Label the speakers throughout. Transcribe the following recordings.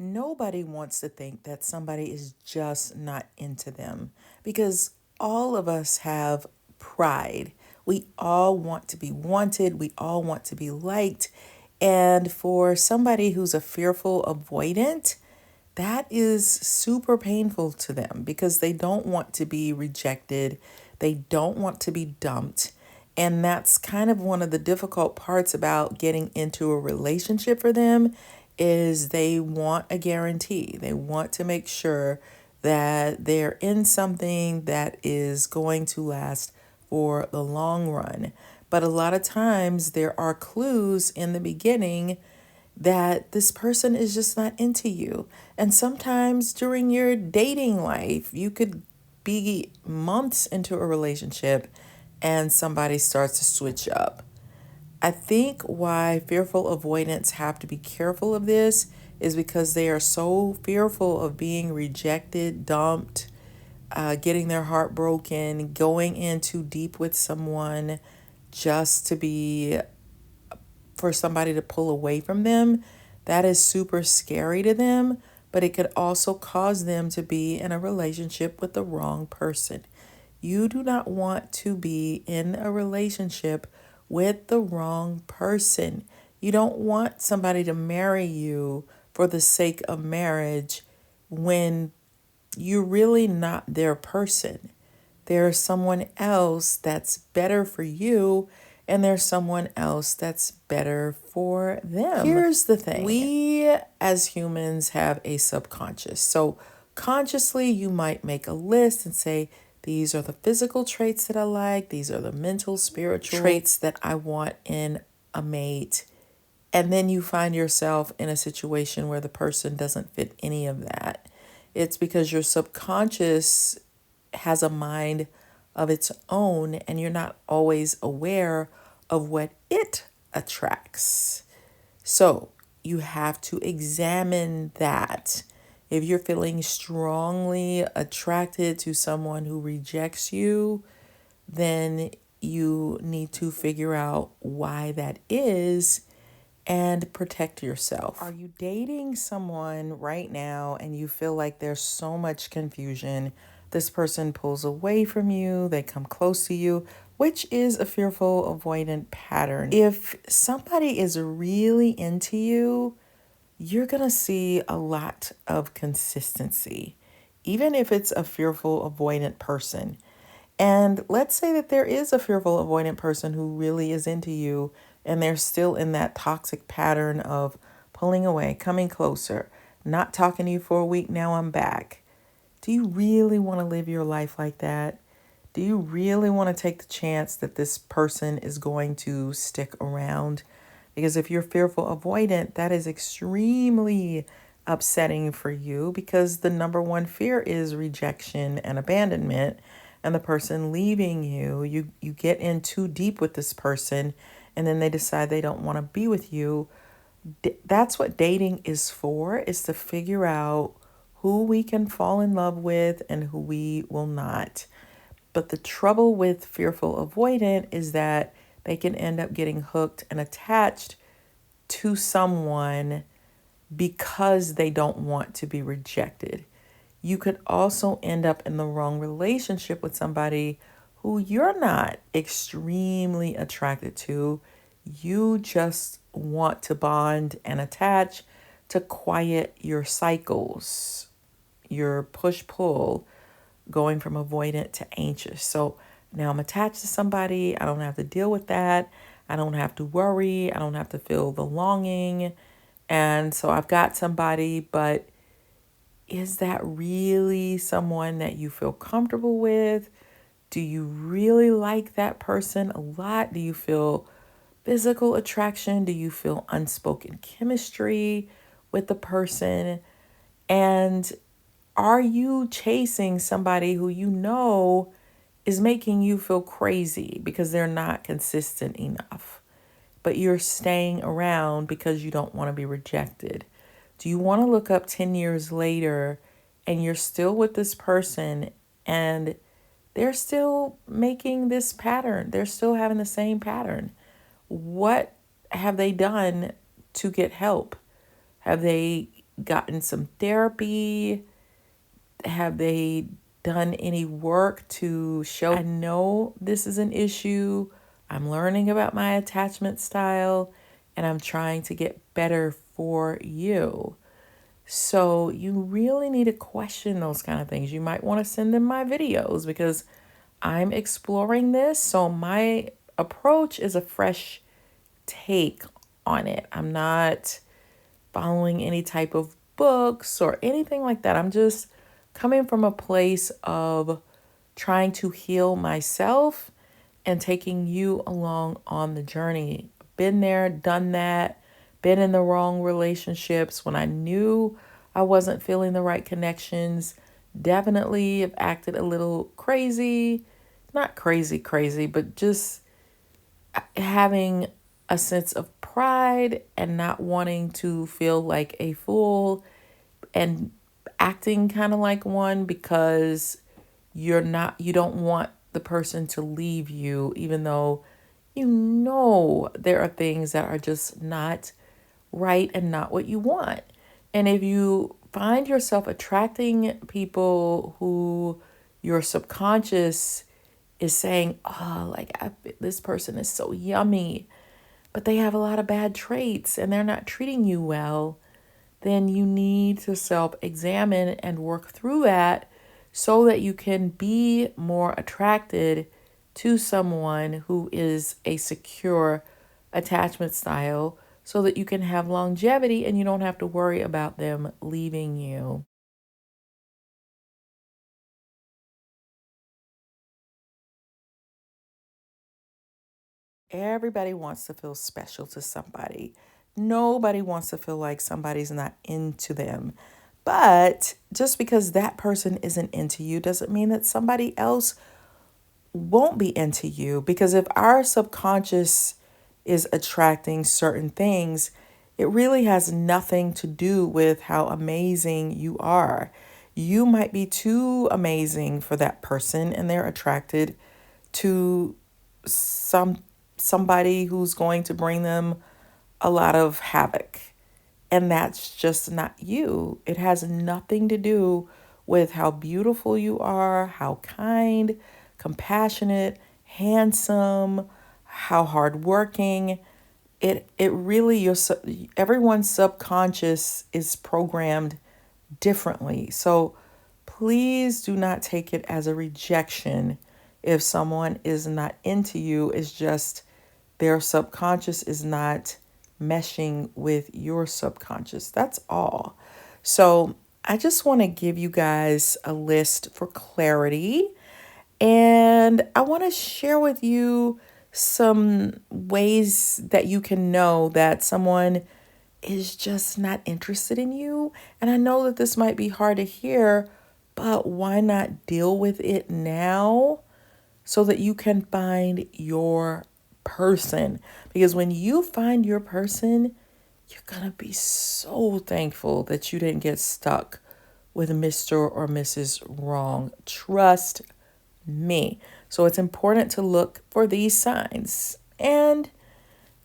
Speaker 1: Nobody wants to think that somebody is just not into them because all of us have pride. We all want to be wanted, we all want to be liked. And for somebody who's a fearful avoidant, that is super painful to them because they don't want to be rejected, they don't want to be dumped. And that's kind of one of the difficult parts about getting into a relationship for them is they want a guarantee. They want to make sure that they're in something that is going to last for the long run. But a lot of times there are clues in the beginning that this person is just not into you. And sometimes during your dating life, you could be months into a relationship and somebody starts to switch up. I think why fearful avoidants have to be careful of this is because they are so fearful of being rejected, dumped, getting their heart broken, going in too deep with someone just to be for somebody to pull away from them. That is super scary to them, but it could also cause them to be in a relationship with the wrong person. You do not want to be in a relationship with the wrong person. You don't want somebody to marry you for the sake of marriage when you're really not their person. There's someone else that's better for you, and there's someone else that's better for them. Here's the thing. We as humans have a subconscious. So consciously, you might make a list and say, these are the physical traits that I like. These are the mental, spiritual traits that I want in a mate. And then you find yourself in a situation where the person doesn't fit any of that. It's because your subconscious has a mind of its own and you're not always aware of what it attracts. So you have to examine that. If you're feeling strongly attracted to someone who rejects you, then you need to figure out why that is and protect yourself. Are you dating someone right now and you feel like there's so much confusion? This person pulls away from you, they come close to you, which is a fearful avoidant pattern. If somebody is really into you, you're going to see a lot of consistency, even if it's a fearful avoidant person. And let's say that there is a fearful avoidant person who really is into you and they're still in that toxic pattern of pulling away, coming closer, not talking to you for a week, now I'm back. Do you really want to live your life like that? Do you really want to take the chance that this person is going to stick around? Because if you're fearful avoidant, that is extremely upsetting for you because the number one fear is rejection and abandonment and the person leaving you. You get in too deep with this person and then they decide they don't want to be with you. That's what dating is for, is to figure out who we can fall in love with and who we will not. But the trouble with fearful avoidant is that they can end up getting hooked and attached to someone because they don't want to be rejected. You could also end up in the wrong relationship with somebody who you're not extremely attracted to. You just want to bond and attach to quiet your cycles, your push-pull, going from avoidant to anxious. So now I'm attached to somebody. I don't have to deal with that. I don't have to worry. I don't have to feel the longing. And so I've got somebody, but is that really someone that you feel comfortable with? Do you really like that person a lot? Do you feel physical attraction? Do you feel unspoken chemistry with the person? And are you chasing somebody who you know is making you feel crazy because they're not consistent enough, but you're staying around because you don't want to be rejected? Do you want to look up 10 years later and you're still with this person and they're still making this pattern? They're still having the same pattern. What have they done to get help? Have they gotten some therapy? Have they done any work to show I know this is an issue? I'm learning about my attachment style and I'm trying to get better for you. So you really need to question those kind of things. You might want to send them my videos because I'm exploring this. So my approach is a fresh take on it. I'm not following any type of books or anything like that. I'm just coming from a place of trying to heal myself and taking you along on the journey. Been there, done that, been in the wrong relationships when I knew I wasn't feeling the right connections. Definitely have acted a little crazy. Not crazy, but just having a sense of pride and not wanting to feel like a fool and acting kind of like one because you don't want the person to leave you, even though you know there are things that are just not right and not what you want. And if you find yourself attracting people who your subconscious is saying, oh, like this person is so yummy, but they have a lot of bad traits and they're not treating you well, then you need to self-examine and work through that so that you can be more attracted to someone who is a secure attachment style so that you can have longevity and you don't have to worry about them leaving you. Everybody wants to feel special to somebody. Nobody wants to feel like somebody's not into them. But just because that person isn't into you doesn't mean that somebody else won't be into you. Because if our subconscious is attracting certain things, it really has nothing to do with how amazing you are. You might be too amazing for that person and they're attracted to somebody who's going to bring them a lot of havoc. And that's just not you. It has nothing to do with how beautiful you are, how kind, compassionate, handsome, how hardworking. It really everyone's subconscious is programmed differently. So please do not take it as a rejection if someone is not into you. It's just their subconscious is not meshing with your subconscious. That's all. So I just want to give you guys a list for clarity. And I want to share with you some ways that you can know that someone is just not interested in you. And I know that this might be hard to hear, but why not deal with it now so that you can find your person? Because when you find your person, you're going to be so thankful that you didn't get stuck with Mr. or Mrs. Wrong. Trust me. So it's important to look for these signs. And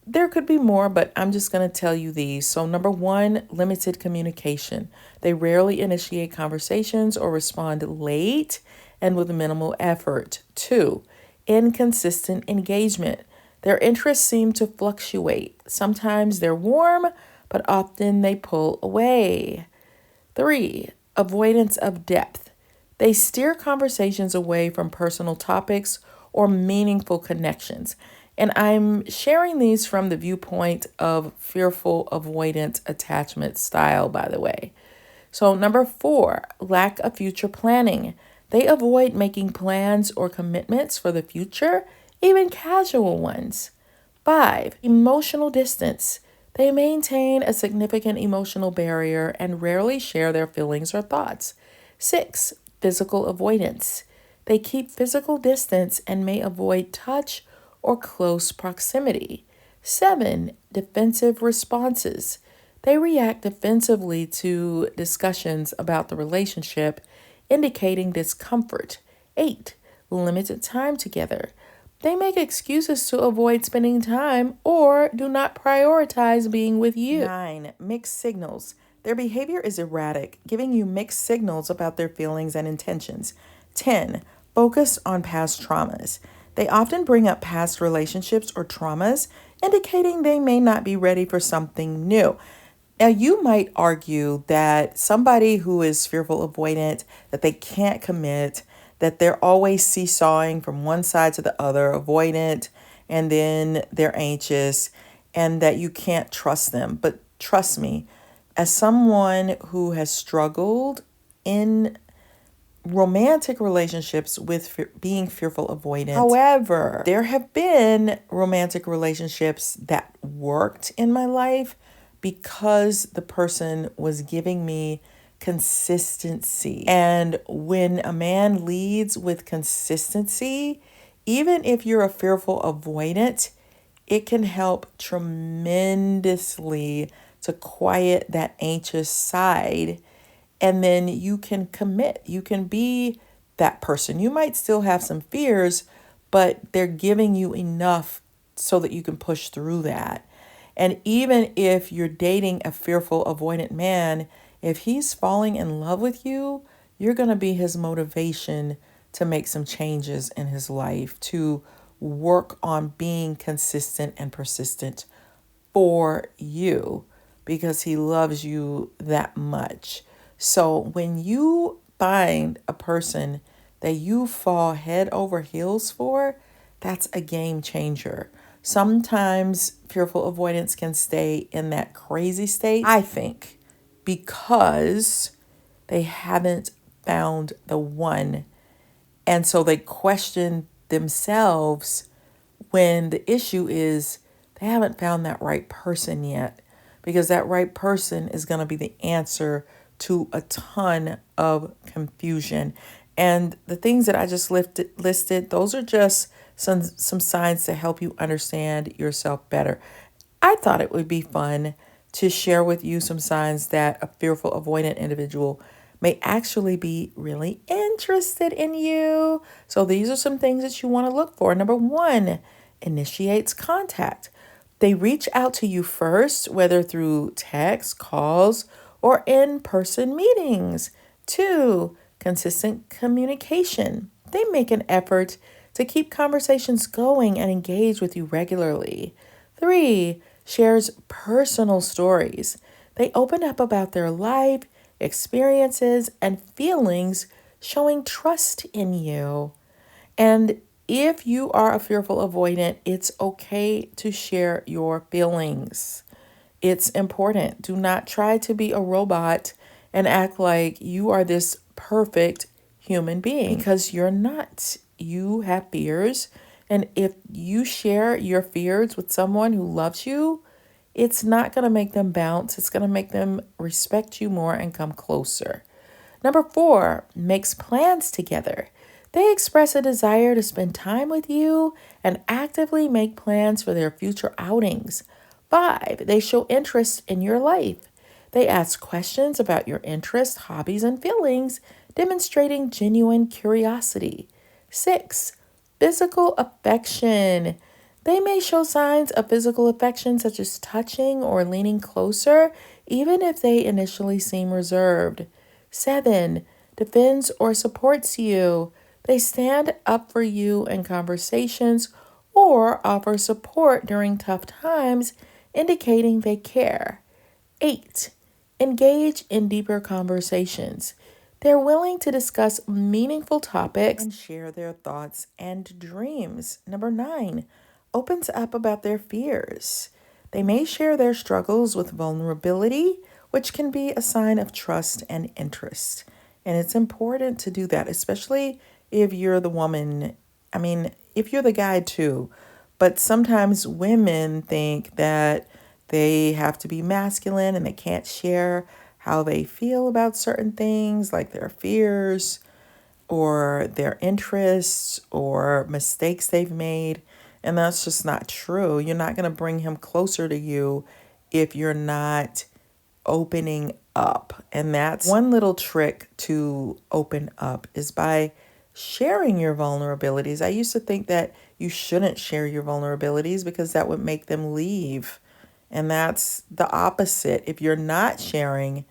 Speaker 1: there could be more, but I'm just going to tell you these. So number one, limited communication. They rarely initiate conversations or respond late and with minimal effort. Two, inconsistent engagement. Their interests seem to fluctuate. Sometimes they're warm, but often they pull away. Three, avoidance of depth. They steer conversations away from personal topics or meaningful connections. And I'm sharing these from the viewpoint of fearful avoidant attachment style, by the way. So number four, lack of future planning. They avoid making plans or commitments for the future, even casual ones. Five, emotional distance. They maintain a significant emotional barrier and rarely share their feelings or thoughts. Six, physical avoidance. They keep physical distance and may avoid touch or close proximity. Seven, defensive responses. They react defensively to discussions about the relationship, indicating discomfort. Eight, limited time together. They make excuses to avoid spending time or do not prioritize being with you. Nine, mixed signals. Their behavior is erratic, giving you mixed signals about their feelings and intentions. 10. Focus on past traumas. They often bring up past relationships or traumas, indicating they may not be ready for something new. Now, you might argue that somebody who is fearful avoidant, that they can't commit, that they're always seesawing from one side to the other, avoidant, and then they're anxious, and that you can't trust them. But trust me, as someone who has struggled in romantic relationships with being fearful avoidant. However, there have been romantic relationships that worked in my life because the person was giving me consistency. And when a man leads with consistency, even if you're a fearful avoidant, it can help tremendously to quiet that anxious side. And then you can commit. You can be that person. You might still have some fears, but they're giving you enough so that you can push through that. And even if you're dating a fearful, avoidant man, if he's falling in love with you, you're going to be his motivation to make some changes in his life, to work on being consistent and persistent for you because he loves you that much. So when you find a person that you fall head over heels for, that's a game changer. Sometimes fearful avoidance can stay in that crazy state, I think, because they haven't found the one. And so they question themselves when the issue is they haven't found that right person yet, because that right person is going to be the answer to a ton of confusion. And the things that I just listed, those are just some signs to help you understand yourself better. I thought it would be fun to share with you some signs that a fearful avoidant individual may actually be really interested in you. So these are some things that you want to look for. Number 1, initiates contact. They reach out to you first, whether through text, calls, or in-person meetings. 2, consistent communication. They make an effort to keep conversations going and engage with you regularly. 3, shares personal stories. They open up about their life, experiences, and feelings, showing trust in you. And if you are a fearful avoidant, it's okay to share your feelings. It's important. Do not try to be a robot and act like you are this perfect human being, because you're not. You have fears. And if you share your fears with someone who loves you, it's not going to make them bounce. It's going to make them respect you more and come closer. Number 4, makes plans together. They express a desire to spend time with you and actively make plans for their future outings. 5, they show interest in your life. They ask questions about your interests, hobbies, and feelings, demonstrating genuine curiosity. 6, physical affection. They may show signs of physical affection, such as touching or leaning closer, even if they initially seem reserved. 7, defends or supports you. They stand up for you in conversations or offer support during tough times, indicating they care. 8, engage in deeper conversations. They're willing to discuss meaningful topics and share their thoughts and dreams. Number 9, opens up about their fears. They may share their struggles with vulnerability, which can be a sign of trust and interest. And it's important to do that, especially if you're the woman. I mean, if you're the guy too. But sometimes women think that they have to be masculine and they can't share how they feel about certain things, like their fears or their interests or mistakes they've made. And that's just not true. You're not going to bring him closer to you if you're not opening up. And that's one little trick to open up, is by sharing your vulnerabilities. I used to think that you shouldn't share your vulnerabilities because that would make them leave. And that's the opposite. If you're not sharing,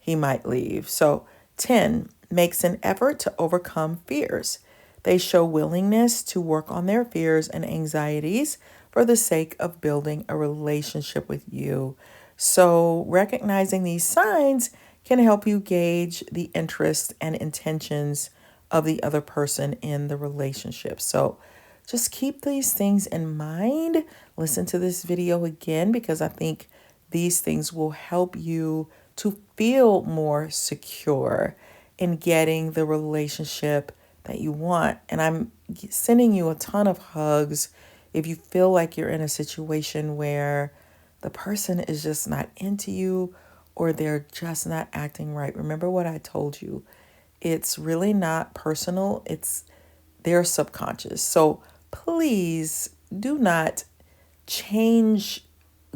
Speaker 1: he might leave. So 10 makes an effort to overcome fears. They show willingness to work on their fears and anxieties for the sake of building a relationship with you. So recognizing these signs can help you gauge the interest and intentions of the other person in the relationship. So just keep these things in mind. Listen to this video again because I think these things will help you to feel more secure in getting the relationship that you want. And I'm sending you a ton of hugs if you feel like you're in a situation where the person is just not into you or they're just not acting right. Remember what I told you. It's really not personal. It's their subconscious. So please do not change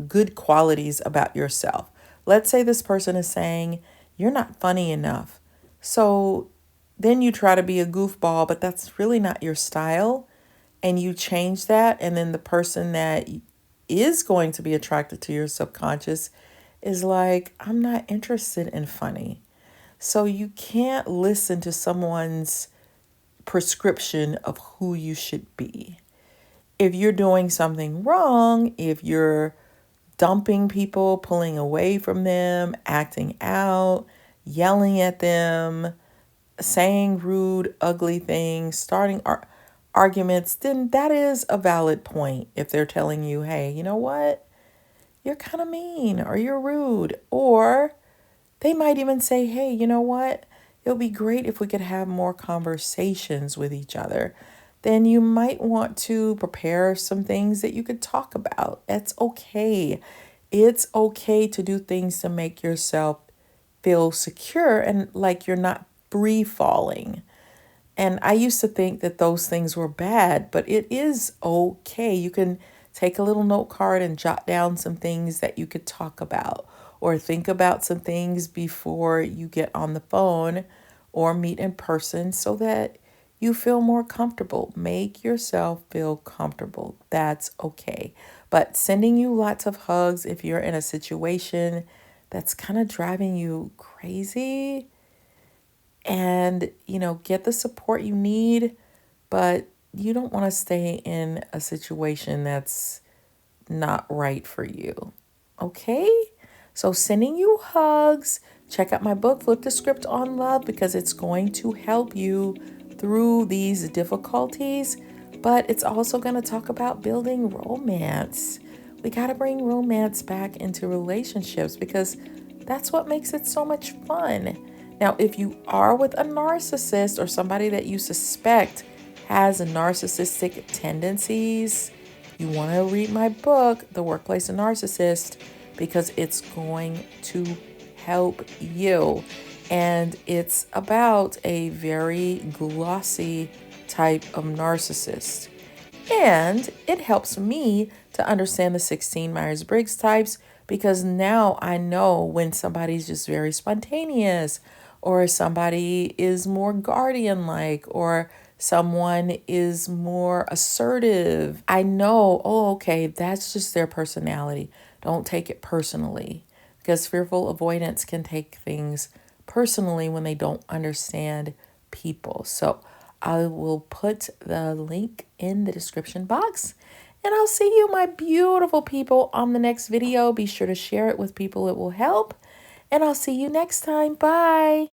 Speaker 1: good qualities about yourself. Let's say this person is saying, you're not funny enough. So then you try to be a goofball, but that's really not your style. And you change that. And then the person that is going to be attracted to your subconscious is like, I'm not interested in funny. So you can't listen to someone's prescription of who you should be. If you're doing something wrong, if you're dumping people, pulling away from them, acting out, yelling at them, saying rude, ugly things, starting arguments, then that is a valid point if they're telling you, hey, you know what? You're kind of mean or you're rude. Or they might even say, hey, you know what? It would be great if we could have more conversations with each other. Then you might want to prepare some things that you could talk about. That's okay. It's okay to do things to make yourself feel secure and like you're not free falling. And I used to think that those things were bad, but it is okay. You can take a little note card and jot down some things that you could talk about or think about some things before you get on the phone or meet in person so that you feel more comfortable. Make yourself feel comfortable. That's okay. But sending you lots of hugs if you're in a situation that's kind of driving you crazy, and, get the support you need, but you don't want to stay in a situation that's not right for you. Okay? So sending you hugs. Check out my book, Flip the Script on Love, because it's going to help you through these difficulties, but it's also going to talk about building romance. We got to bring romance back into relationships because that's what makes it so much fun. Now, if you are with a narcissist or somebody that you suspect has narcissistic tendencies, you want to read my book, The Workplace NaRCISSiST, because it's going to help you. And it's about a very glossy type of narcissist. And it helps me to understand the 16 Myers-Briggs types because now I know when somebody's just very spontaneous or somebody is more guardian-like or someone is more assertive. I know, oh, okay, that's just their personality. Don't take it personally because fearful avoidants can take things personally when they don't understand people. So I will put the link in the description box. And I'll see you, my beautiful people, on the next video. Be sure to share it with people it will help. And I'll see you next time. Bye.